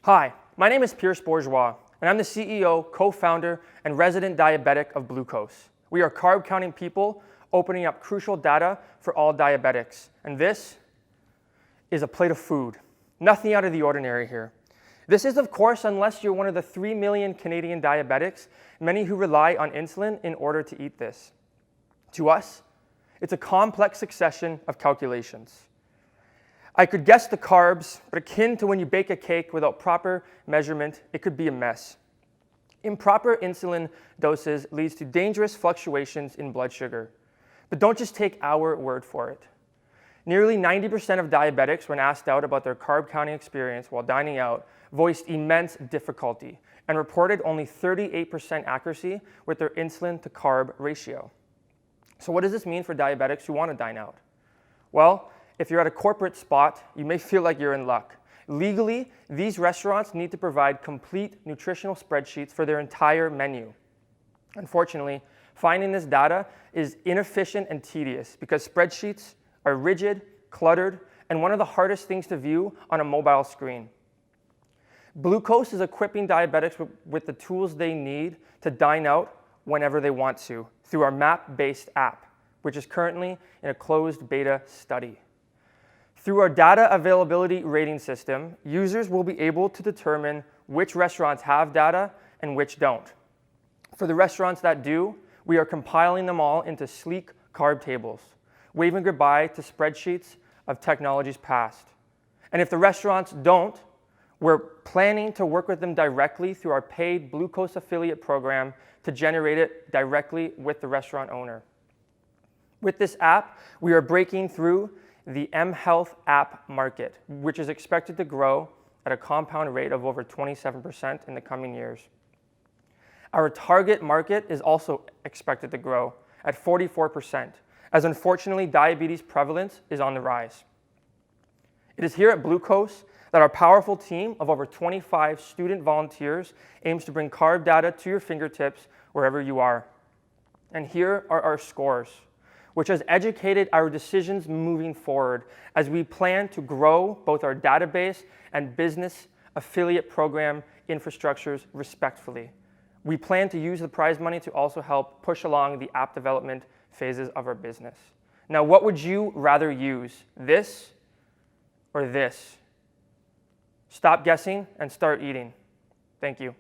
Hi, my name is Pierce Bourgeois, and I'm the CEO, co-founder, and resident diabetic of Blucos. We are carb-counting people opening up crucial data for all diabetics. And this is a plate of food. Nothing out of the ordinary here. This is, of course, unless you're one of the 3 million Canadian diabetics, many who rely on insulin in order to eat this. To us, it's a complex succession of calculations. I could guess the carbs, but akin to when you bake a cake without proper measurement, it could be a mess. Improper insulin doses leads to dangerous fluctuations in blood sugar. But don't just take our word for it. Nearly 90% of diabetics, when asked out about their carb counting experience while dining out, voiced immense difficulty and reported only 38% accuracy with their insulin to carb ratio. So what does this mean for diabetics who want to dine out? Well, if you're at a corporate spot, you may feel like you're in luck. Legally, these restaurants need to provide complete nutritional spreadsheets for their entire menu. Unfortunately, finding this data is inefficient and tedious because spreadsheets are rigid, cluttered, and one of the hardest things to view on a mobile screen. Blucos is equipping diabetics with the tools they need to dine out whenever they want to through our map-based app, which is currently in a closed beta study. Through our data availability rating system, users will be able to determine which restaurants have data and which don't. For the restaurants that do, we are compiling them all into sleek carb tables, waving goodbye to spreadsheets of technologies past. And if the restaurants don't, we're planning to work with them directly through our paid Blucos affiliate program to generate it directly with the restaurant owner. With this app, we are breaking through the mHealth app market, which is expected to grow at a compound rate of over 27% in the coming years. Our target market is also expected to grow at 44%, as unfortunately diabetes prevalence is on the rise. It is here at Blucos that our powerful team of over 25 student volunteers aims to bring carb data to your fingertips wherever you are. And here are our scores, which has educated our decisions moving forward as we plan to grow both our database and business affiliate program infrastructures respectfully. We plan to use the prize money to also help push along the app development phases of our business. Now, what would you rather use, this or this? Stop guessing and start eating. Thank you.